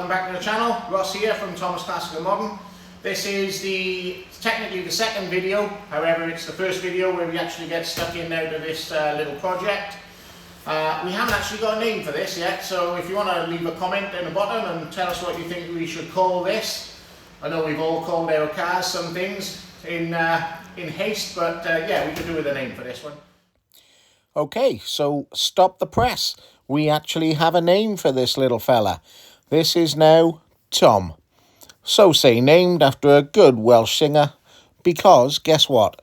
welcome back to the channel. Ross here from Thomas Classical Modern. This is technically the second video, however it's the first video where we actually get stuck in now to this little project. We haven't actually got a name for this yet, so if you want to leave a comment down the bottom and tell us what you think we should call this. I know we've all called our cars some things in haste, but yeah, we could do with a name for this one. Okay, so stop the press. We actually have a name for this little fella. This is now Tom. So say named after a good Welsh singer, because guess what?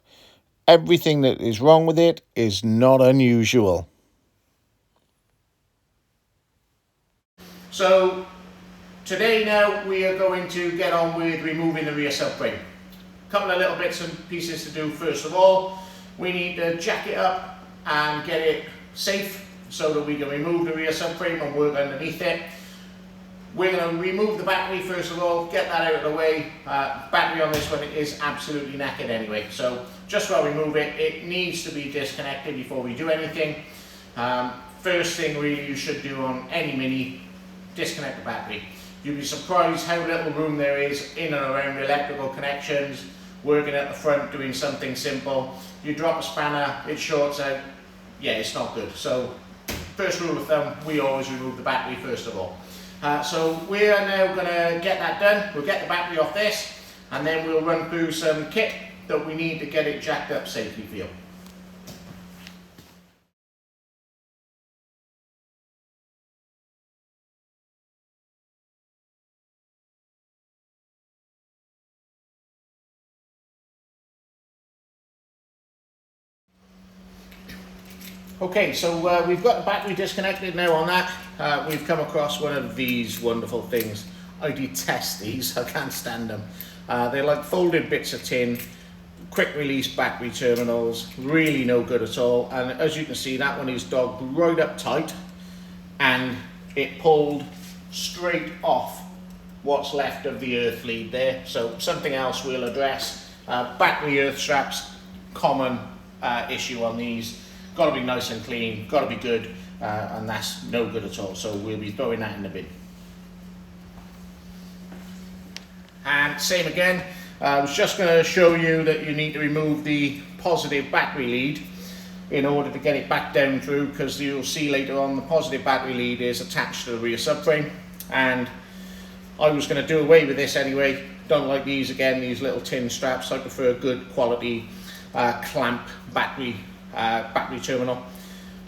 Everything that is wrong with it is not unusual. So today now we are going to get on with removing the rear subframe. A couple of little bits and pieces to do. First of all, we need to jack it up and get it safe so that we can remove the rear subframe and work underneath it. We're going to remove the battery first of all, get that out of the way. Battery on this one is absolutely knackered anyway, so just while we move it, it needs to be disconnected before we do anything. First thing really you should do on any Mini, disconnect the battery. You'll be surprised how little room there is in and around the electrical connections. Working at the front, doing something simple. You drop a spanner, it shorts out. Yeah, it's not good. So first rule of thumb, we always remove the battery first of all. So we are now going to get that done. We'll get the battery off this, and then we'll run through some kit that we need to get it jacked up safely for you. Okay, so we've got the battery disconnected now on that. We've come across one of these wonderful things. I detest these, I can't stand them. They're like folded bits of tin, quick release battery terminals, really no good at all. And as you can see, that one is dogged right up tight and it pulled straight off what's left of the earth lead there. So something else we'll address. Battery earth straps, common issue on these. Got to be nice and clean, got to be good, and that's no good at all, so we'll be throwing that in the bin. And same again, I was just going to show you that you need to remove the positive battery lead in order to get it back down through, because you'll see later on the positive battery lead is attached to the rear subframe, and I was going to do away with this anyway. Don't like these again, these little tin straps. I prefer good quality clamp battery terminal,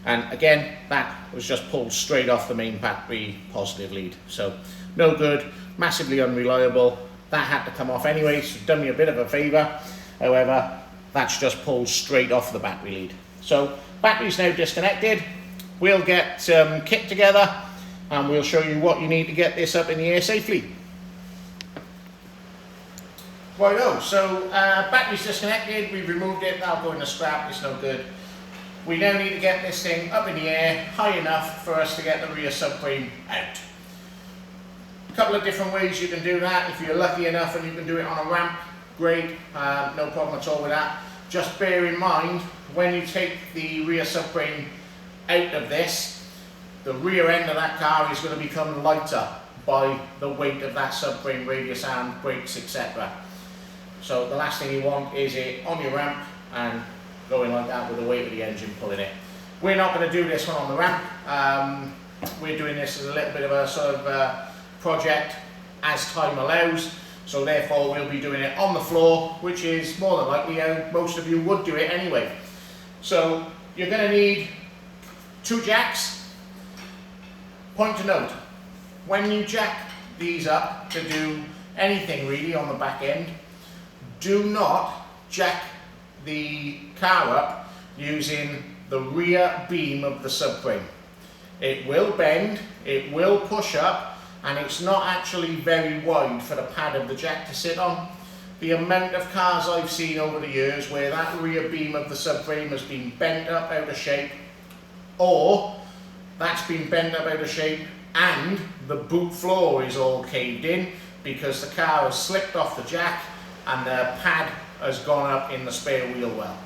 and again that was just pulled straight off the main battery positive lead, so no good, massively unreliable. That had to come off anyway, so done me a bit of a favor. However, that's just pulled straight off the battery lead. So battery's now disconnected. We'll get some kit together and we'll show you what you need to get this up in the air safely. Righto, so battery's disconnected, we've removed it, that'll go in the scrap, it's no good. We now need to get this thing up in the air, high enough for us to get the rear subframe out. A couple of different ways you can do that. If you're lucky enough and you can do it on a ramp, great, no problem at all with that. Just bear in mind, when you take the rear subframe out of this, the rear end of that car is going to become lighter by the weight of that subframe, radius arm, brakes, etc. So the last thing you want is it on your ramp and going like that with the weight of the engine pulling it. We're not going to do this one on the ramp. We're doing this as a little bit of a sort of project as time allows. So therefore we'll be doing it on the floor, which is more than likely how most of you would do it anyway. So you're going to need 2 jacks. Point to note, when you jack these up to do anything really on the back end, do not jack the car up using the rear beam of the subframe. It will bend, it will push up, and it's not actually very wide for the pad of the jack to sit on. The amount of cars I've seen over the years where that rear beam of the subframe has been bent up out of shape, or that's been bent up out of shape and the boot floor is all caved in because the car has slipped off the jack and the pad has gone up in the spare wheel well.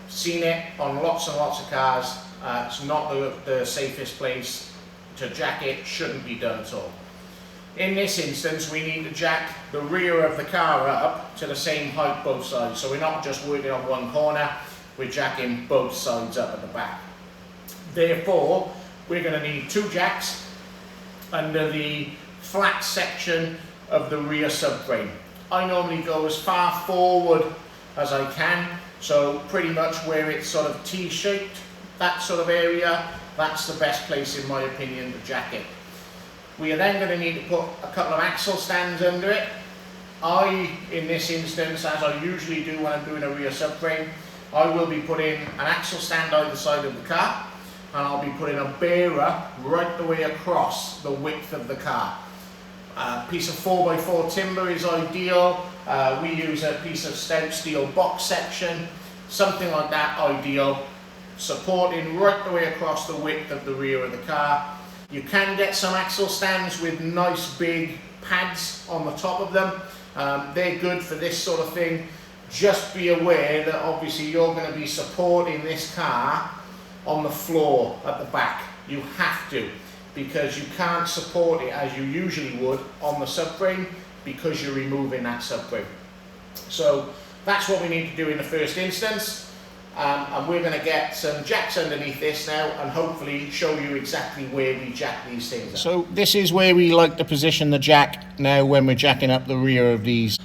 Seen it on lots and lots of cars. It's not the safest place to jack it, shouldn't be done at all. In this instance, we need to jack the rear of the car up to the same height both sides. So we're not just working on one corner, we're jacking both sides up at the back. Therefore, we're going to need 2 jacks under the flat section of the rear subframe. I normally go as far forward as I can, so pretty much where it's sort of T-shaped, that sort of area, that's the best place in my opinion to jack it. We are then going to need to put a couple of axle stands under it. In this instance, as I usually do when I'm doing a rear subframe, I will be putting an axle stand either side of the car, and I'll be putting a bearer right the way across the width of the car. A piece of 4x4 timber is ideal. We use a piece of stout steel box section, something like that ideal, supporting right the way across the width of the rear of the car. You can get some axle stands with nice big pads on the top of them. They're good for this sort of thing. Just be aware that obviously you're going to be supporting this car on the floor at the back. You have to, because you can't support it as you usually would on the subframe because you're removing that subframe. So that's what we need to do in the first instance. And we're going to get some jacks underneath this now and hopefully show you exactly where we jack these things up. So this is where we like to position the jack now when we're jacking up the rear of these.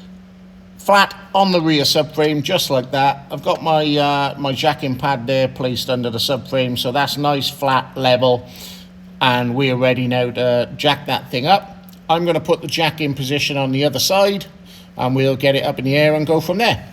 Flat on the rear subframe, just like that. I've got my my jacking pad there placed under the subframe, so that's nice, flat, level, and we're ready now to jack that thing up. I'm going to put the jack in position on the other side, and we'll get it up in the air and go from there.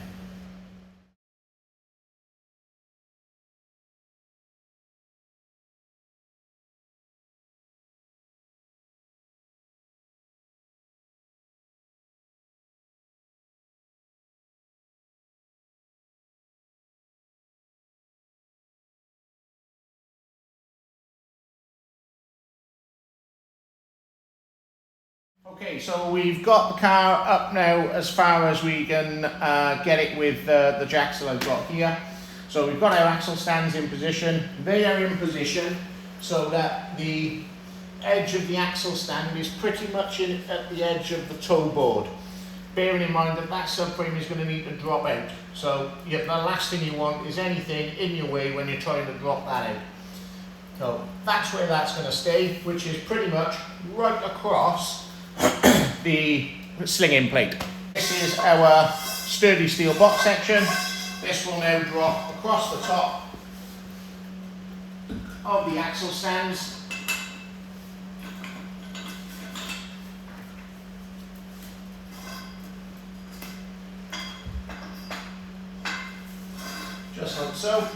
Okay, so we've got the car up now as far as we can get it with the jacks that I've got here. So we've got our axle stands in position. They are in position so that the edge of the axle stand is pretty much at the edge of the toe board. Bearing in mind that that subframe is going to need to drop out. So the last thing you want is anything in your way when you're trying to drop that out. So that's where that's going to stay, which is pretty much right across the slinging plate. This is our sturdy steel box section. This will now drop across the top of the axle stands. Just like so.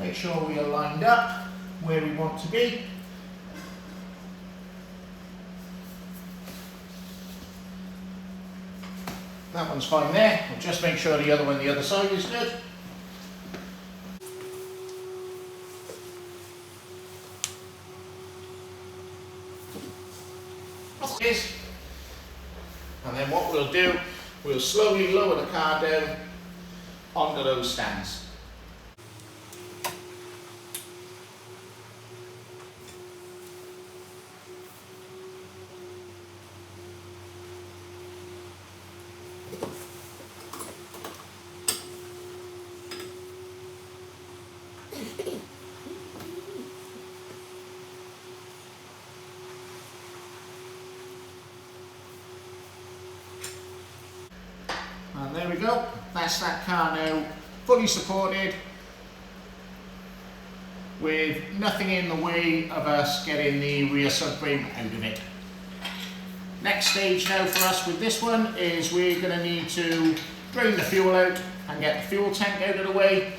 Make sure we are lined up where we want to be. That one's fine there. We'll just make sure the other one, the other side, is good. And then what we'll do, we'll slowly lower the car down onto those stands. And there we go, that's that car now fully supported with nothing in the way of us getting the rear subframe out of it. Next stage now for us with this one is we're going to need to drain the fuel out and get the fuel tank out of the way,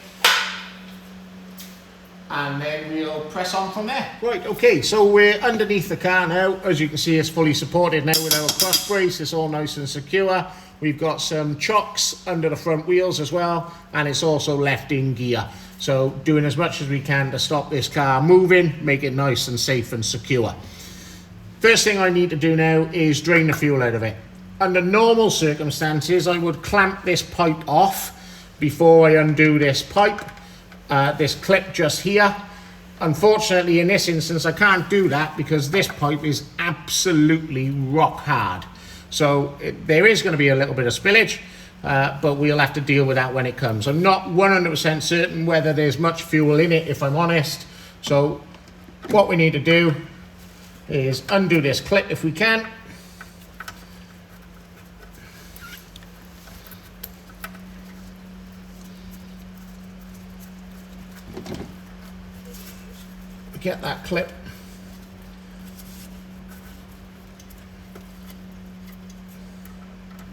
and then we'll press on from there. Right, okay, so we're underneath the car now. As you can see, it's fully supported now with our cross brace. It's all nice and secure. We've got some chocks under the front wheels as well, and it's also left in gear. So doing as much as we can to stop this car moving, make it nice and safe and secure. First thing I need to do now is drain the fuel out of it. Under normal circumstances, I would clamp this pipe off before I undo this pipe, this clip just here. Unfortunately, in this instance, I can't do that because this pipe is absolutely rock hard. So there is going to be a little bit of spillage, but we'll have to deal with that when it comes. I'm not 100% certain whether there's much fuel in it, if I'm honest. So what we need to do is undo this clip if we can. Get that clip.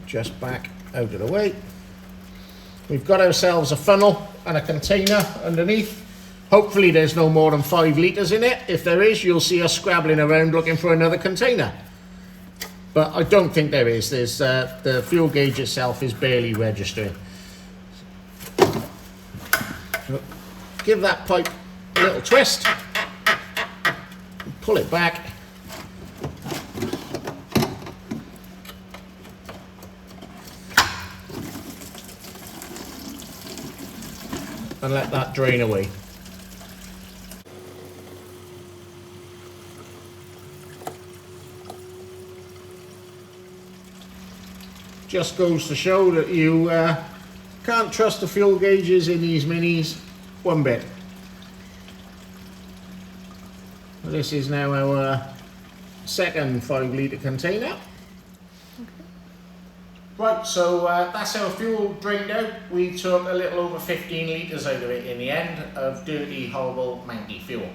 Just back out of the way. We've got ourselves a funnel and a container underneath. Hopefully there's no more than 5 litres in it. If there is, you'll see us scrabbling around looking for another container. But I don't think there is. There's the fuel gauge itself is barely registering. So give that pipe a little twist. Pull it back. And let that drain away. Just goes to show that you can't trust the fuel gauges in these minis one bit. This is now our second 5 litre container. Right, so that's our fuel drained out. We took a little over 15 litres out of it in the end of dirty, horrible, manky fuel.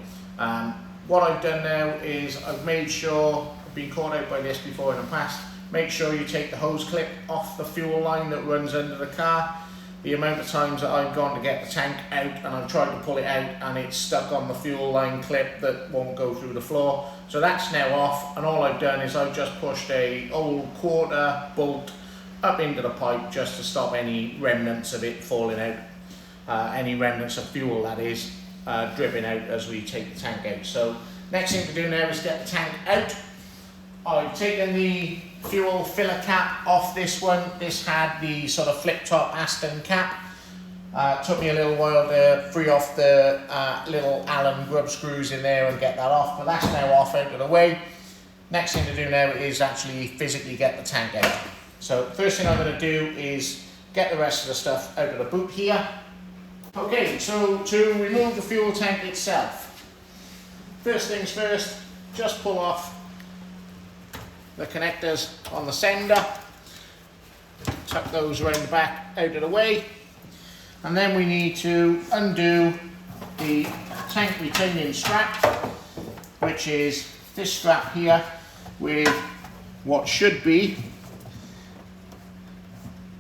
What I've done now is I've made sure, I've been caught out by this before in the past, make sure you take the hose clip off the fuel line that runs under the car. The amount of times that I've gone to get the tank out and I've tried to pull it out and it's stuck on the fuel line clip that won't go through the floor. So that's now off, and all I've done is I've just pushed a old quarter bolt up into the pipe just to stop any remnants of it falling out, any remnants of fuel that is dripping out as we take the tank out. So next thing to do now is get the tank out. I've taken the fuel filler cap off this one. This had the sort of flip top Aston cap. Took me a little while to free off the little Allen grub screws in there and get that off, but that's now off out of the way. Next thing to do now is actually physically get the tank out. So first thing I'm going to do is get the rest of the stuff out of the boot here. Okay, so to remove the fuel tank itself, first things first, just pull off the connectors on the sender, tuck those around the back out of the way, and then we need to undo the tank retaining strap, which is this strap here with what should be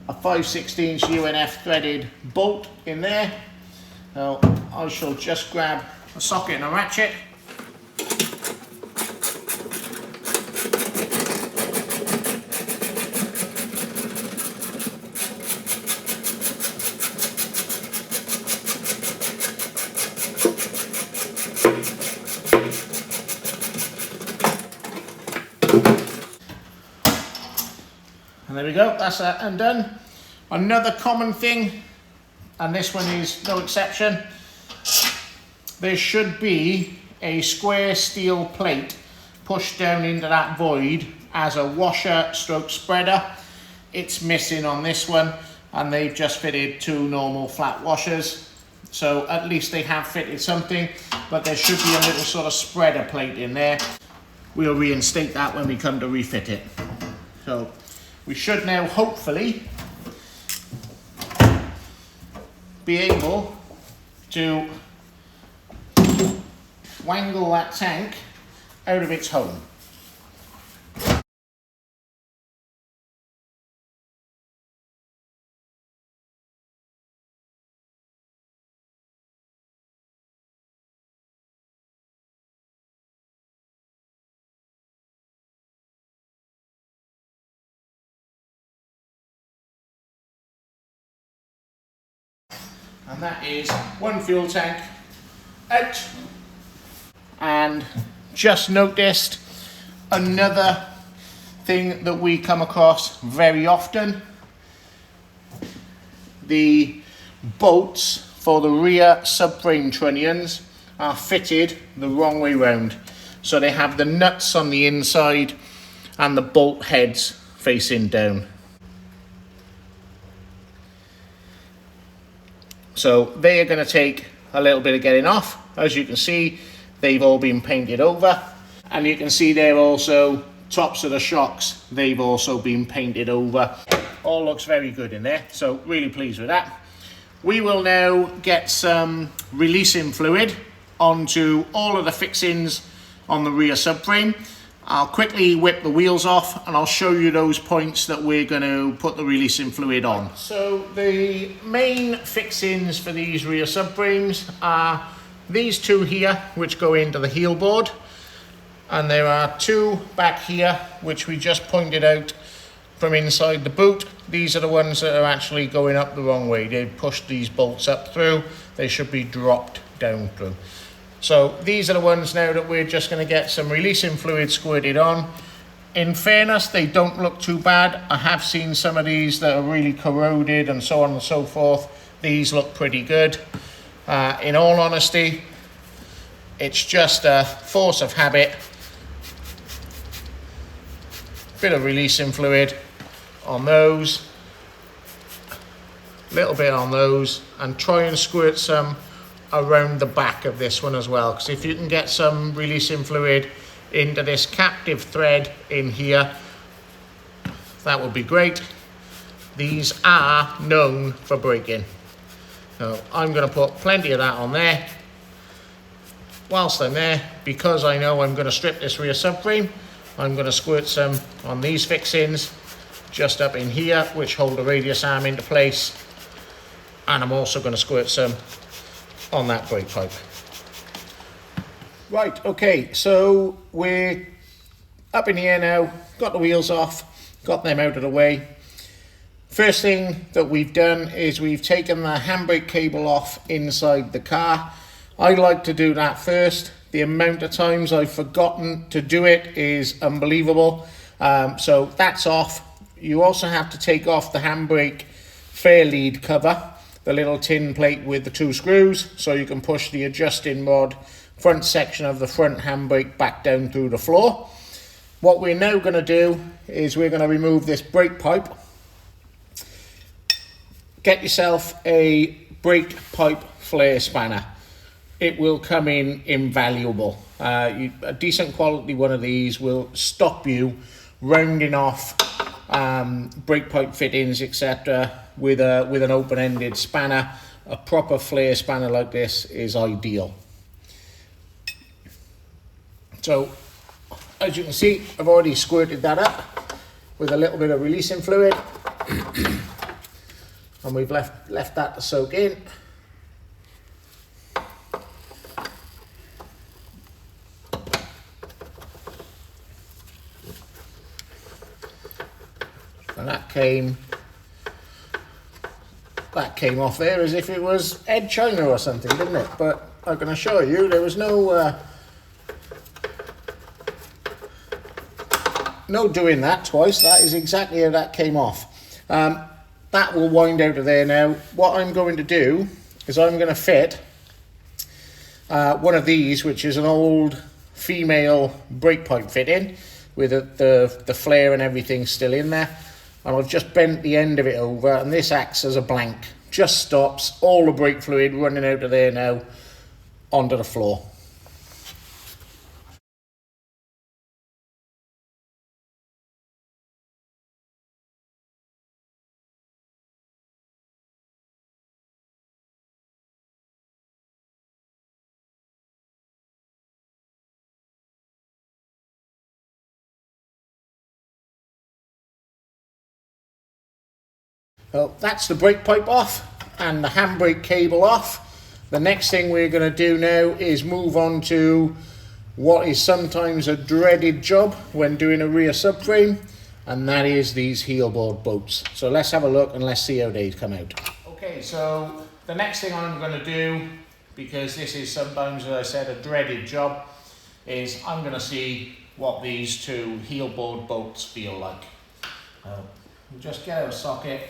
a 5/16 UNF threaded bolt in there. Now I shall just grab a socket and a ratchet. And there we go, that's that undone. Another common thing, and this one is no exception, there should be a square steel plate pushed down into that void as a washer stroke spreader. It's missing on this one, and they've just fitted 2 normal flat washers. So at least they have fitted something, but there should be a little sort of spreader plate in there. We'll reinstate that when we come to refit it. So we should now hopefully be able to wangle that tank out of its home. And that is one fuel tank out. And just noticed another thing that we come across very often. The bolts for the rear subframe trunnions are fitted the wrong way round. So they have the nuts on the inside and the bolt heads facing down. So they are going to take a little bit of getting off. As you can see, they've all been painted over. And you can see there also, tops of the shocks, they've also been painted over. All looks very good in there, so really pleased with that. We will now get some releasing fluid onto all of the fixings on the rear subframe. I'll quickly whip the wheels off and I'll show you those points that we're going to put the releasing fluid on. So the main fixings for these rear subframes are these two here, which go into the heel board, and there are two back here which we just pointed out from inside the boot. These are the ones that are actually going up the wrong way. They pushed these bolts up through, they should be dropped down through. So these are the ones now that we're just going to get some releasing fluid squirted on. In fairness, they don't look too bad. I have seen some of these that are really corroded and so on and so forth. These look pretty good. In all honesty, it's just a force of habit. Bit of releasing fluid on those, little bit on those, and try and squirt some around the back of this one as well, because if you can get some releasing fluid into this captive thread in here, that would be great. These are known for breaking, so I'm going to put plenty of that on there. Whilst I'm there, because I know I'm going to strip this rear subframe, I'm going to squirt some on these fixings just up in here, which hold the radius arm into place, and I'm also going to squirt some on that brake pipe. Right, okay, so we're up in the air now, got the wheels off, got them out of the way. First thing that we've done is we've taken the handbrake cable off inside the car. I like to do that first. The amount of times I've forgotten to do it is unbelievable. So that's off. You also have to take off the handbrake fair lead cover, the little tin plate with the two screws, so you can push the adjusting rod front section of the front handbrake back down through the floor. What we're now going to do is we're going to remove this brake pipe. Get yourself a brake pipe flare spanner. It will come in invaluable. A decent quality one of these will stop you rounding off brake pipe fittings, etc. with an open-ended spanner. A proper flare spanner like this is ideal. So as you can see, I've already squirted that up with a little bit of releasing fluid and we've left that to soak in. And that came off there as if it was Ed China or something, didn't it? But I can assure you there was no doing that twice. That is exactly how that came off. That will wind out of there now. What I'm going to do is I'm going to fit one of these, which is an old female brake pipe fitting with the flare and everything still in there. And I've just bent the end of it over, and this acts as a blank. Just stops all the brake fluid running out of there now onto the floor. So that's the brake pipe off and the handbrake cable off. The next thing we're going to do now is move on to what is sometimes a dreaded job when doing a rear subframe, and that is these heel board bolts. So let's have a look and let's see how they come out. Okay, so the next thing I'm going to do, because this is sometimes, as I said, a dreaded job, is I'm going to see what these two heel board bolts feel like. We'll just get out a socket,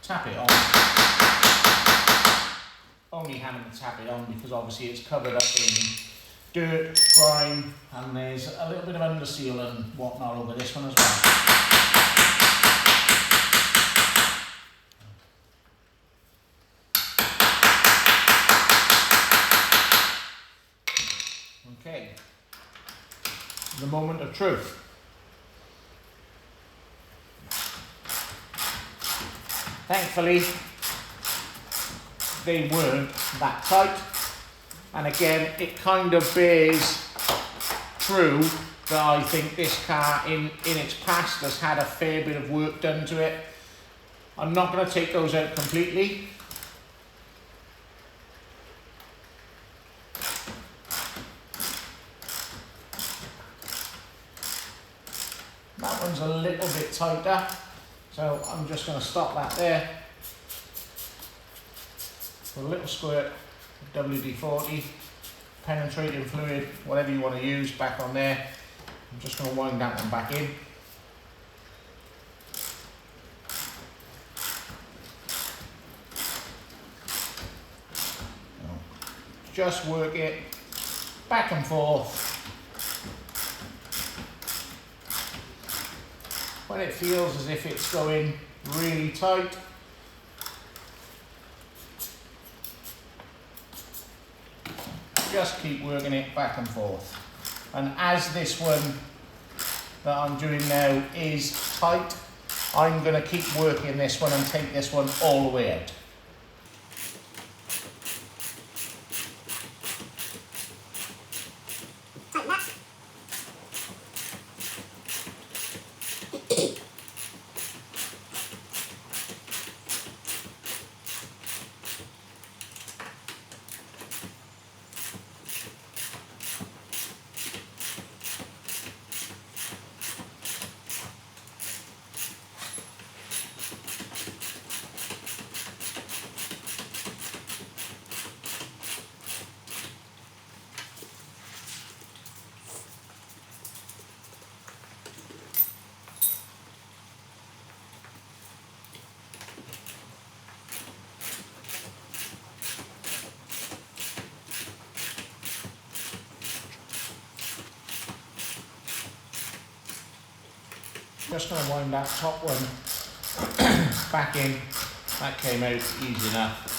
tap it on, only having to tap it on because obviously it's covered up in dirt, grime, and there's a little bit of underseal and whatnot over this one as well. Okay, the moment of truth. Thankfully, they weren't that tight, and again, it kind of bears true that I think this car in its past has had a fair bit of work done to it. I'm not going to take those out completely. That one's a little bit tighter, so I'm just going to stop that there. Put a little squirt of WD-40, penetrating fluid, whatever you want to use, back on there. I'm just going to wind that one back in. Just work it back and forth. When it feels as if it's going really tight, just keep working it back and forth. And as this one that I'm doing now is tight, I'm going to keep working this one and take this one all the way out. Just going to wind that top one back in. That came out easy enough.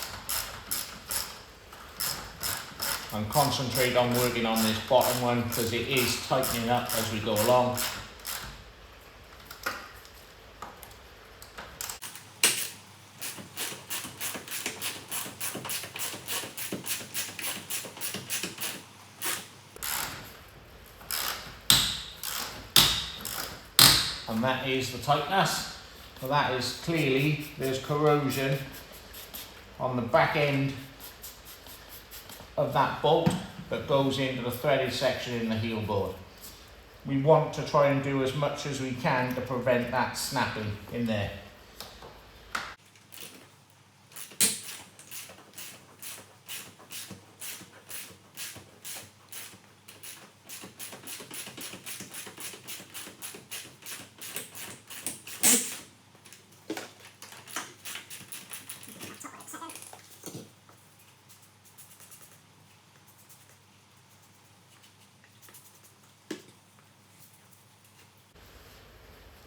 And concentrate on working on this bottom one because it is tightening up as we go along. And that is the tightness. So that is clearly, there's corrosion on the back end of that bolt that goes into the threaded section in the heel board. We want to try and do as much as we can to prevent that snapping in there.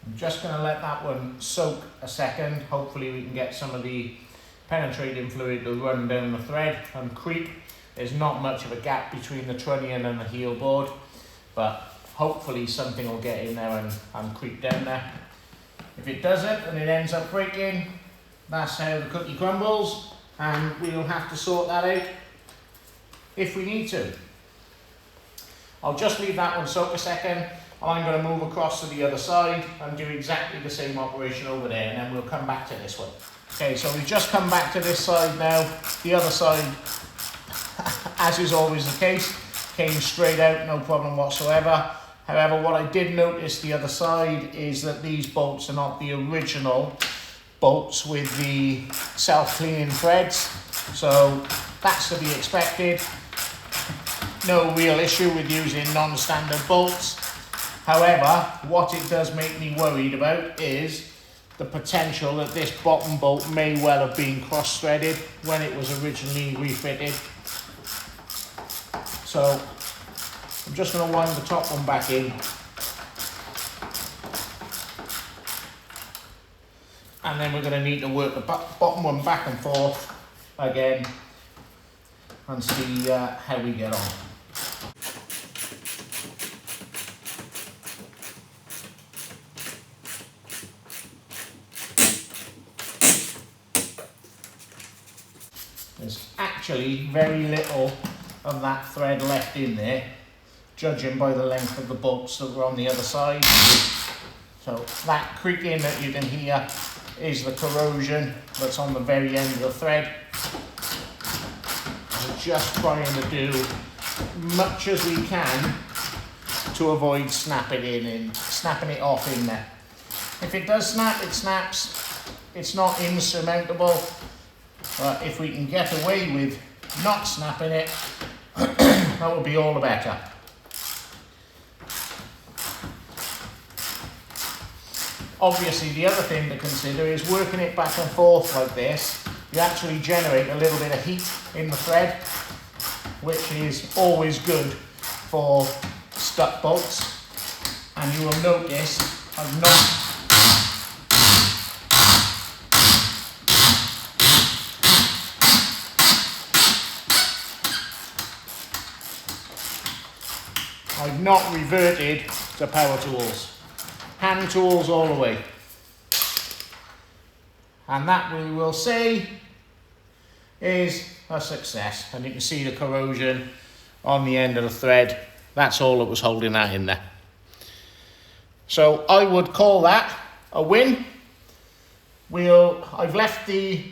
I'm just going to let that one soak a second. Hopefully we can get some of the penetrating fluid to run down the thread and creep. There's not much of a gap between the trunnion and the heel board, but hopefully something will get in there and creep down there. If it doesn't and it ends up breaking, that's how the cookie crumbles, and we'll have to sort that out if we need to. I'll just leave that one soak a second. I'm going to move across to the other side and do exactly the same operation over there, and then we'll come back to this one. Okay, so we've just come back to this side now. The other side, as is always the case, came straight out, no problem whatsoever. However, what I did notice the other side is that these bolts are not the original bolts with the self-cleaning threads, so that's to be expected. No real issue with using non-standard bolts. However, what it does make me worried about is the potential that this bottom bolt may well have been cross-threaded when it was originally refitted. So I'm just going to wind the top one back in. And then we're going to need to work the bottom one back and forth again and see how we get on. There's actually very little of that thread left in there, judging by the length of the bolts that were on the other side. So that creaking that you can hear is the corrosion that's on the very end of the thread. We're just trying to do much as we can to avoid snapping it off in there. If it does snap, it snaps. It's not insurmountable, but if we can get away with not snapping it, that would be all the better. Obviously, the other thing to consider is working it back and forth like this. You actually generate a little bit of heat in the thread, which is always good for stuck bolts. And you will notice I've not reverted to power tools. Hand tools all the way. And that we will say is a success. And you can see the corrosion on the end of the thread. That's all that was holding that in there. So I would call that a win. I've left the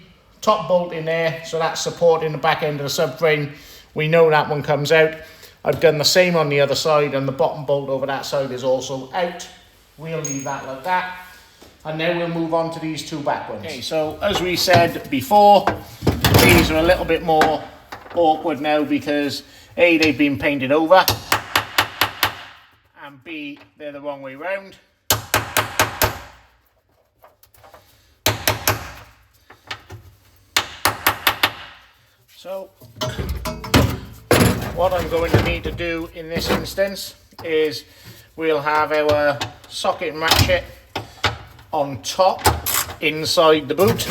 top bolt in there, so that's supporting the back end of the subframe. We know that one comes out. I've done the same on the other side, and the bottom bolt over that side is also out. We'll leave that like that. And then we'll move on to these two back ones. Okay, so as we said before, these are a little bit more awkward now because A, they've been painted over, and B, they're the wrong way round. So what I'm going to need to do in this instance is we'll have our socket and ratchet on top inside the boot,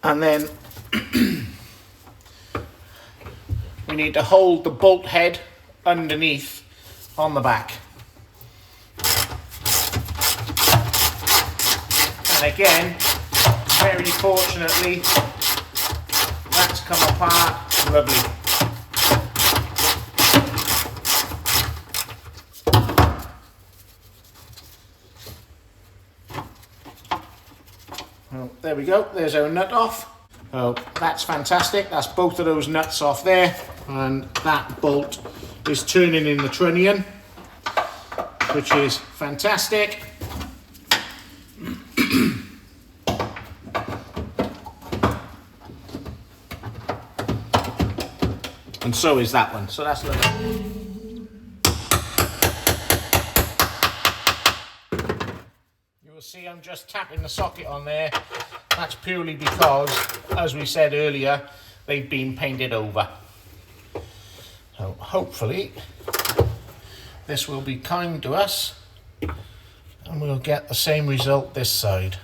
and then we need to hold the bolt head underneath on the back. And again, very fortunately, that's come apart lovely. Well, there we go, there's our nut off. Oh, that's fantastic, that's both of those nuts off there, and that bolt is turning in the trunnion, which is fantastic. And so is that one, so that's lovely. You will see I'm just tapping the socket on there. That's purely because, as we said earlier, they've been painted over. So hopefully this will be kind to us and we'll get the same result this side.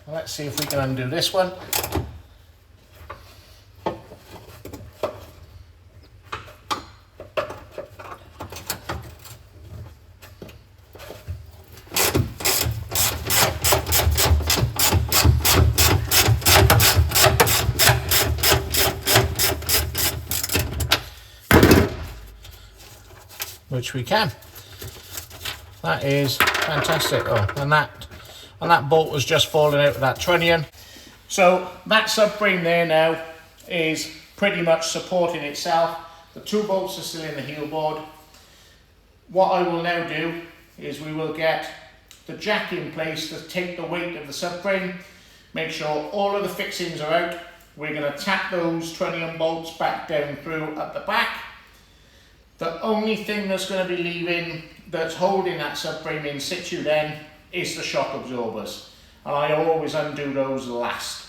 Let's see if we can undo this one. Which we can. That is fantastic. Oh, and that bolt was just falling out of that trunnion. So that subframe there now is pretty much supporting itself. The 2 bolts are still in the heel board. What I will now do is we will get the jack in place to take the weight of the subframe, make sure all of the fixings are out. We're going to tap those trunnion bolts back down through at the back. The only thing that's going to be leaving, that's holding that subframe in situ then, is the shock absorbers. And I always undo those last.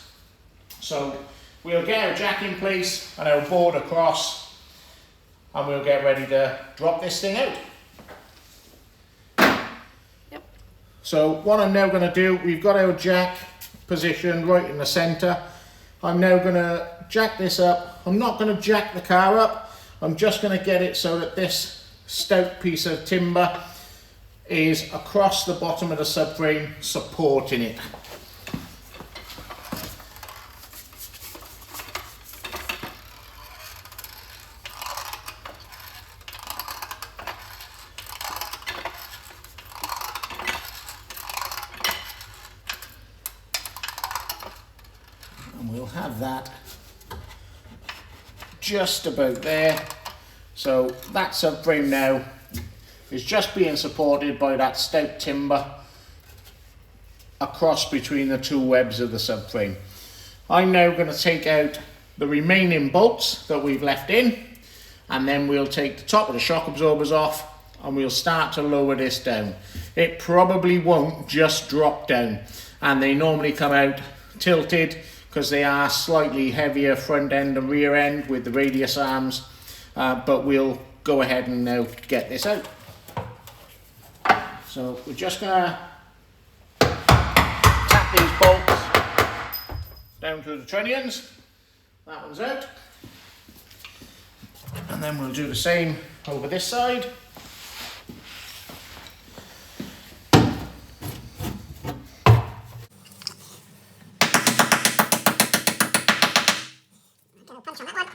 So we'll get our jack in place and our board across, and we'll get ready to drop this thing out. Yep. So what I'm now going to do, we've got our jack positioned right in the centre. I'm now going to jack this up. I'm not going to jack the car up. I'm just going to get it so that this stout piece of timber is across the bottom of the subframe, supporting it. And we'll have that just about there. So that subframe now is just being supported by that stout timber across between the 2 webs of the subframe. I'm now going to take out the remaining bolts that we've left in, and then we'll take the top of the shock absorbers off and we'll start to lower this down. It probably won't just drop down, and they normally come out tilted because they are slightly heavier front end and rear end with the radius arms, but we'll go ahead and now get this out. So we're just going to tap these bolts down through the trunnions. That one's out. And then we'll do the same over this side. Punch on that one.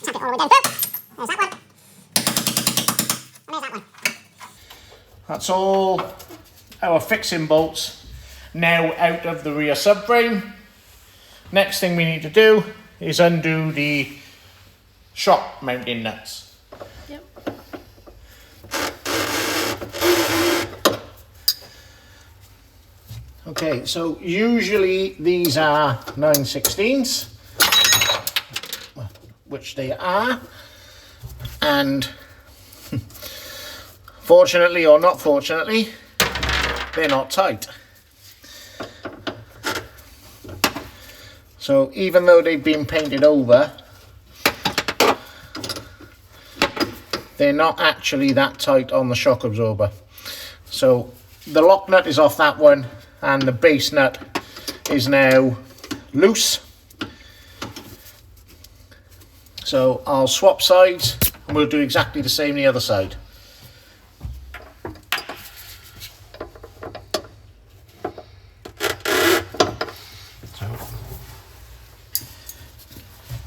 Tap it all the way down through. There's that one. And there's that one. That's all our fixing bolts now out of the rear subframe. Next thing we need to do is undo the shock mounting nuts. Yep. Okay, so usually these are 9/16ths, which they are, and fortunately or not fortunately, they're not tight. So even though they've been painted over, they're not actually that tight on the shock absorber. So the lock nut is off that one, and the base nut is now loose. So I'll swap sides and we'll do exactly the same the other side.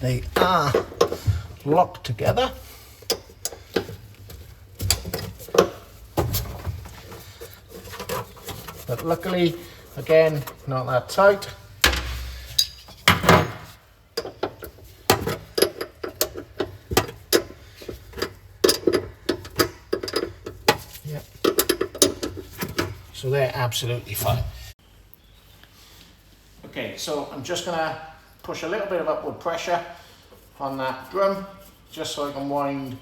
They are locked together. But luckily, again, not that tight. Yep. So they're absolutely fine. Okay, so I'm just gonna push a little bit of upward pressure on that drum, just so I can wind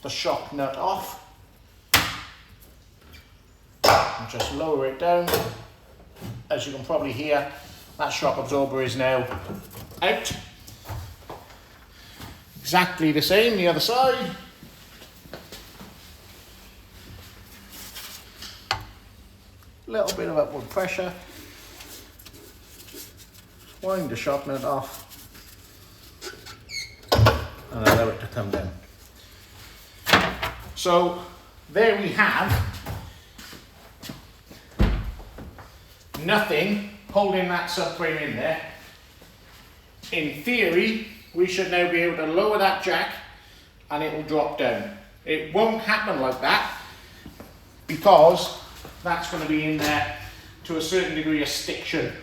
the shock nut off. And just lower it down. As you can probably hear, that shock absorber is now out. Exactly the same the other side. Little bit of upward pressure. Wind the shock nut off and allow it to come down. So there we have nothing holding that subframe in there. In theory, we should now be able to lower that jack and it will drop down. It won't happen like that because that's going to be in there to a certain degree of stiction.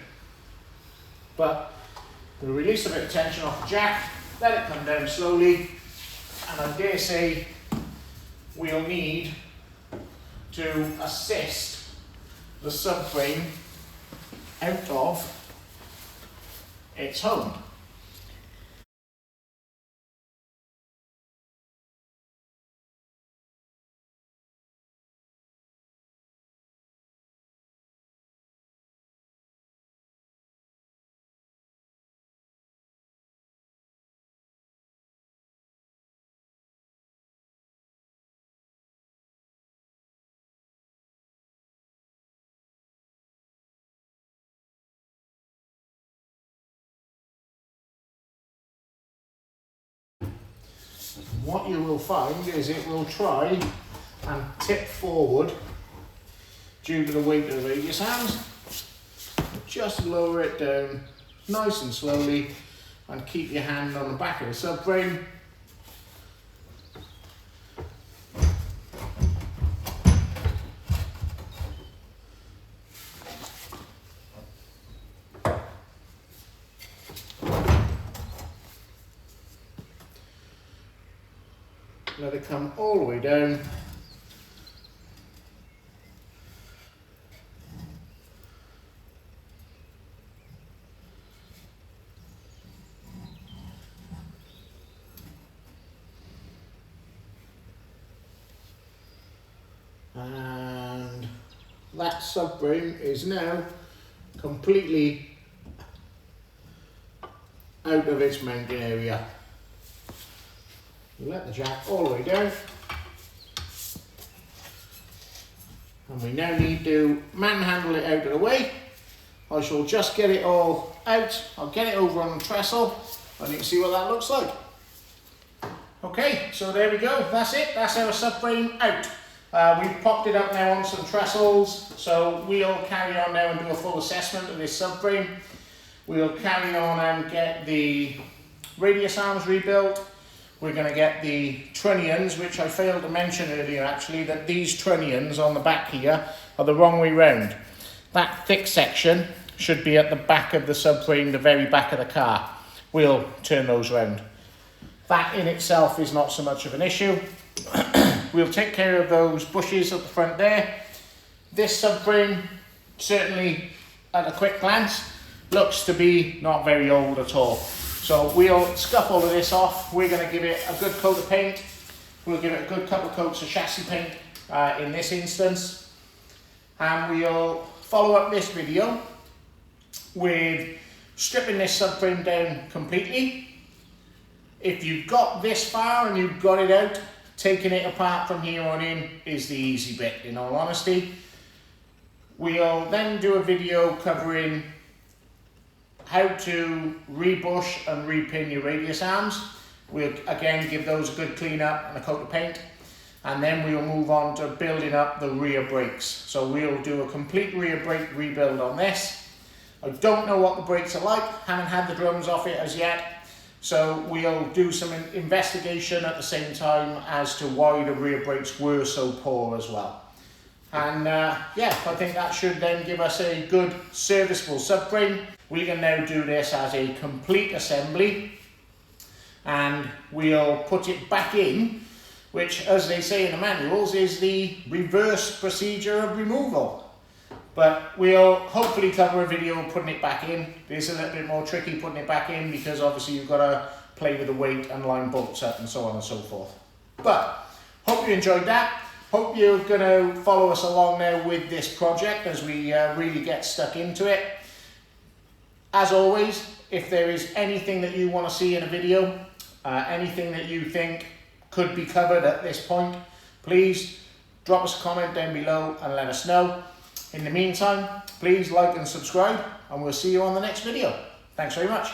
But We'll release a bit of tension off the jack, let it come down slowly, and I dare say we'll need to assist the subframe out of its home. What you will find is it will try and tip forward due to the weight of the radius arms. Just lower it down nice and slowly and keep your hand on the back of the subframe. Let it come all the way down. And that subframe is now completely out of its mounting area. Let the jack all the way down, and we now need to manhandle it out of the way. I shall just get it all out. I'll get it over on the trestle and you can see what that looks like. Okay, so there we go, that's it, that's our subframe out. We've popped it up now on some trestles, so we'll carry on now and do a full assessment of this subframe. We'll carry on and get the radius arms rebuilt. We're going to get the trunnions, which I failed to mention earlier actually, that these trunnions on the back here are the wrong way round. That thick section should be at the back of the subframe, the very back of the car. We'll turn those round. That in itself is not so much of an issue. We'll take care of those bushes at the front there. This subframe, certainly at a quick glance, looks to be not very old at all. So we'll scuff all of this off. We're going to give it a good coat of paint. We'll give it a good couple of coats of chassis paint in this instance. And we'll follow up this video with stripping this subframe down completely. If you've got this far and you've got it out, taking it apart from here on in is the easy bit, in all honesty. We'll then do a video covering how to rebush and repin your radius arms. We'll again give those a good clean up and a coat of paint, and then we'll move on to building up the rear brakes. So we'll do a complete rear brake rebuild on this. I don't know what the brakes are like, haven't had the drums off it as yet, so we'll do some investigation at the same time as to why the rear brakes were so poor as well. And yeah, I think that should then give us a good serviceable subframe. We can now do this as a complete assembly, and we'll put it back in, which, as they say in the manuals, is the reverse procedure of removal. But we'll hopefully cover a video putting it back in. It's a little bit more tricky putting it back in because obviously you've got to play with the weight and line bolts up and so on and so forth. But hope you enjoyed that. Hope you're going to follow us along now with this project as we really get stuck into it. As always, if there is anything that you want to see in a video, anything that you think could be covered at this point, please drop us a comment down below and let us know. In the meantime, please like and subscribe, and we'll see you on the next video. Thanks very much.